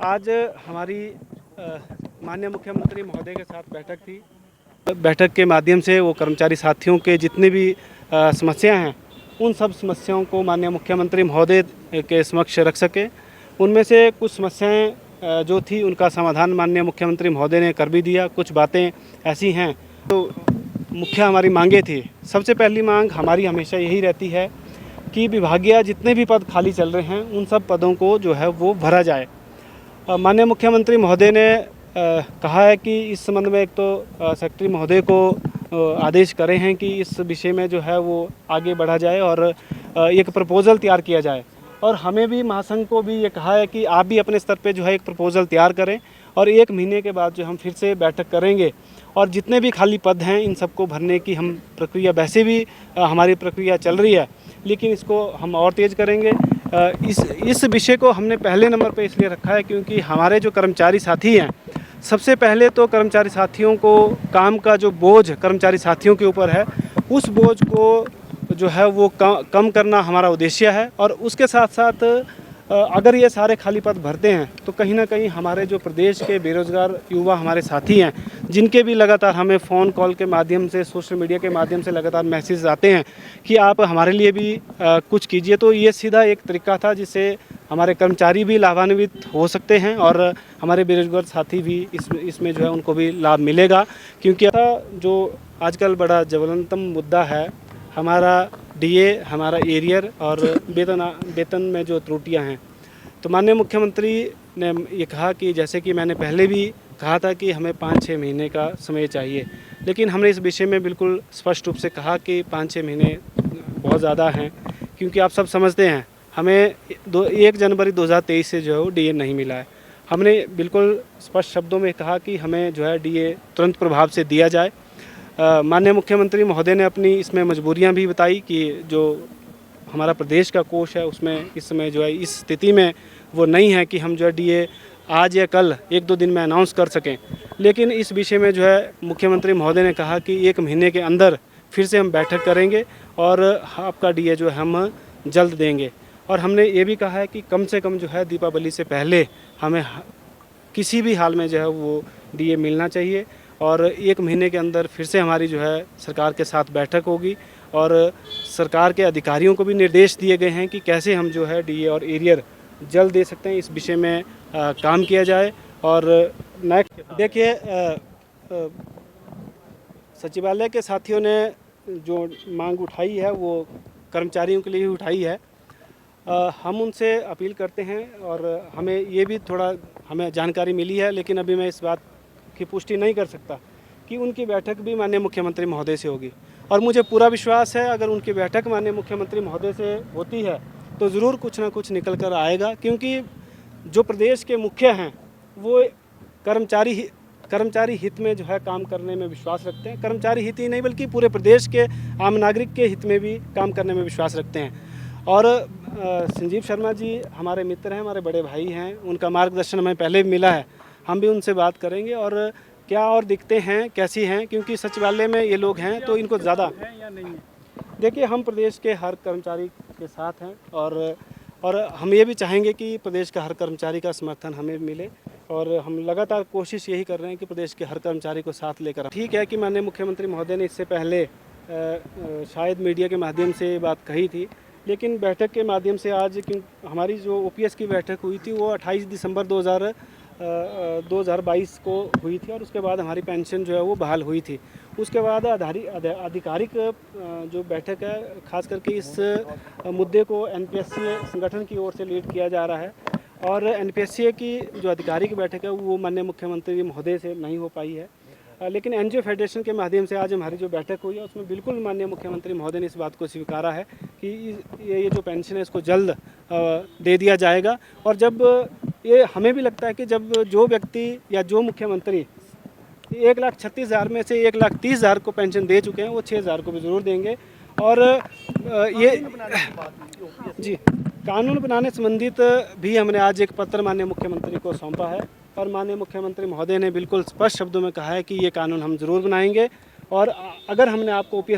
आज हमारी माननीय मुख्यमंत्री महोदय के साथ बैठक थी। बैठक के माध्यम से वो कर्मचारी साथियों के जितने भी समस्याएं हैं, उन सब समस्याओं को माननीय मुख्यमंत्री महोदय के समक्ष रख सके। उनमें से कुछ समस्याएं जो थी उनका समाधान माननीय मुख्यमंत्री महोदय ने कर भी दिया। कुछ बातें ऐसी हैं तो मुख्य हमारी मांगे थी। सबसे पहली मांग हमारी हमेशा यही रहती है कि विभागीय जितने भी पद खाली चल रहे हैं उन सब पदों को जो है वो भरा जाए। माननीय मुख्यमंत्री महोदय ने कहा है कि इस संबंध में एक तो सेक्रेटरी महोदय को आदेश करे हैं कि इस विषय में जो है वो आगे बढ़ा जाए और एक प्रपोज़ल तैयार किया जाए। और हमें भी महासंघ को भी ये कहा है कि आप भी अपने स्तर पे जो है एक प्रपोज़ल तैयार करें और 1 महीने के बाद जो हम फिर से बैठक करेंगे और जितने भी खाली पद हैं इन सबको भरने की हम प्रक्रिया, वैसे भी हमारी प्रक्रिया चल रही है, लेकिन इसको हम और तेज़ करेंगे। इस विषय को हमने पहले नंबर पे इसलिए रखा है क्योंकि हमारे जो कर्मचारी साथी हैं, सबसे पहले तो कर्मचारी साथियों को काम का जो बोझ कर्मचारी साथियों के ऊपर है, उस बोझ को जो है वो कम करना हमारा उद्देश्य है। और उसके साथ साथ अगर ये सारे खाली पद भरते हैं तो कहीं ना कहीं हमारे जो प्रदेश के बेरोज़गार युवा हमारे साथी हैं, जिनके भी लगातार हमें फ़ोन कॉल के माध्यम से, सोशल मीडिया के माध्यम से लगातार मैसेज आते हैं कि आप हमारे लिए भी कुछ कीजिए, तो ये सीधा एक तरीका था जिससे हमारे कर्मचारी भी लाभान्वित हो सकते हैं और हमारे बेरोज़गार साथी भी इसमें जो है उनको भी लाभ मिलेगा। क्योंकि जो आजकल बड़ा ज्वलंतम मुद्दा है हमारा डीए, हमारा एरियर और वेतन में जो त्रुटियां हैं, तो माननीय मुख्यमंत्री ने ये कहा कि जैसे कि मैंने पहले भी कहा था कि हमें 5-6 महीने का समय चाहिए, लेकिन हमने इस विषय में बिल्कुल स्पष्ट रूप से कहा कि 5-6 महीने बहुत ज़्यादा हैं। क्योंकि आप सब समझते हैं हमें 1 जनवरी 2023 से जो है वो डीए नहीं मिला है। हमने बिल्कुल स्पष्ट शब्दों में कहा कि हमें जो है डीए तुरंत प्रभाव से दिया जाए। माननीय मुख्यमंत्री महोदय ने अपनी इसमें मजबूरियां भी बताई कि जो हमारा प्रदेश का कोष है उसमें इस समय जो है इस स्थिति में वो नहीं है कि हम जो है डीए आज या कल 1-2 दिन में अनाउंस कर सकें। लेकिन इस विषय में जो है मुख्यमंत्री महोदय ने कहा कि 1 महीने के अंदर फिर से हम बैठक करेंगे और आपका डीए जो है हम जल्द देंगे। और हमने ये भी कहा है कि कम से कम जो है दीपावली से पहले हमें किसी भी हाल में जो है वो डीए मिलना चाहिए और 1 महीने के अंदर फिर से हमारी जो है सरकार के साथ बैठक होगी और सरकार के अधिकारियों को भी निर्देश दिए गए हैं कि कैसे हम जो है डीए और एरियर जल्द दे सकते हैं, इस विषय में काम किया जाए। और नेक्स्ट देखिए, सचिवालय के साथियों ने जो मांग उठाई है वो कर्मचारियों के लिए ही उठाई है। हम उनसे अपील करते हैं और हमें ये भी थोड़ा हमें जानकारी मिली है, लेकिन अभी मैं इस बात की पुष्टि नहीं कर सकता कि उनकी बैठक भी माननीय मुख्यमंत्री महोदय से होगी। और मुझे पूरा विश्वास है अगर उनकी बैठक माननीय मुख्यमंत्री महोदय से होती है तो ज़रूर कुछ ना कुछ निकल कर आएगा। क्योंकि जो प्रदेश के मुखिया हैं वो कर्मचारी हित में जो है काम करने में विश्वास रखते हैं। कर्मचारी हित ही नहीं बल्कि पूरे प्रदेश के आम नागरिक के हित में भी काम करने में विश्वास रखते हैं। और संजीव शर्मा जी हमारे मित्र हैं, हमारे बड़े भाई हैं, उनका मार्गदर्शन हमें पहले भी मिला है। हम भी उनसे बात करेंगे और क्या और दिक्कतें हैं, कैसी हैं, क्योंकि सचिवालय में ये लोग हैं तो इनको ज़्यादा देखिए, हम प्रदेश के हर कर्मचारी के साथ हैं और हम ये भी चाहेंगे कि प्रदेश का हर कर्मचारी का समर्थन हमें मिले और हम लगातार कोशिश यही कर रहे हैं कि प्रदेश के हर कर्मचारी को साथ लेकर। ठीक है कि माननीय मुख्यमंत्री महोदय ने इससे पहले शायद मीडिया के माध्यम से ये बात कही थी, लेकिन बैठक के माध्यम से आज हमारी जो ओपीएस की बैठक हुई थी वो 28 दिसंबर 2022 को हुई थी और उसके बाद हमारी पेंशन जो है वो बहाल हुई थी। उसके बाद आधिकारिक जो बैठक है, खास करके इस मुद्दे को एनपीएससी संगठन की ओर से लीड किया जा रहा है और एनपीएससी की जो आधिकारिक बैठक है वो माननीय मुख्यमंत्री महोदय से नहीं हो पाई है। लेकिन एनजीओ फेडरेशन के माध्यम से आज हमारी जो बैठक हुई है उसमें बिल्कुल माननीय मुख्यमंत्री महोदय ने इस बात को स्वीकारा है कि ये जो पेंशन है इसको जल्द दे दिया जाएगा। और जब ये हमें भी लगता है कि जब जो व्यक्ति या जो मुख्यमंत्री 1,36,000 में से 1,30,000 को पेंशन दे चुके हैं वो 6,000 को भी ज़रूर देंगे। और ये जी, कानून बनाने संबंधित भी हमने आज एक पत्र माननीय मुख्यमंत्री को सौंपा है और माननीय मुख्यमंत्री महोदय ने बिल्कुल स्पष्ट शब्दों में कहा है कि ये कानून हम ज़रूर बनाएंगे। और अगर हमने आपको ओपीएस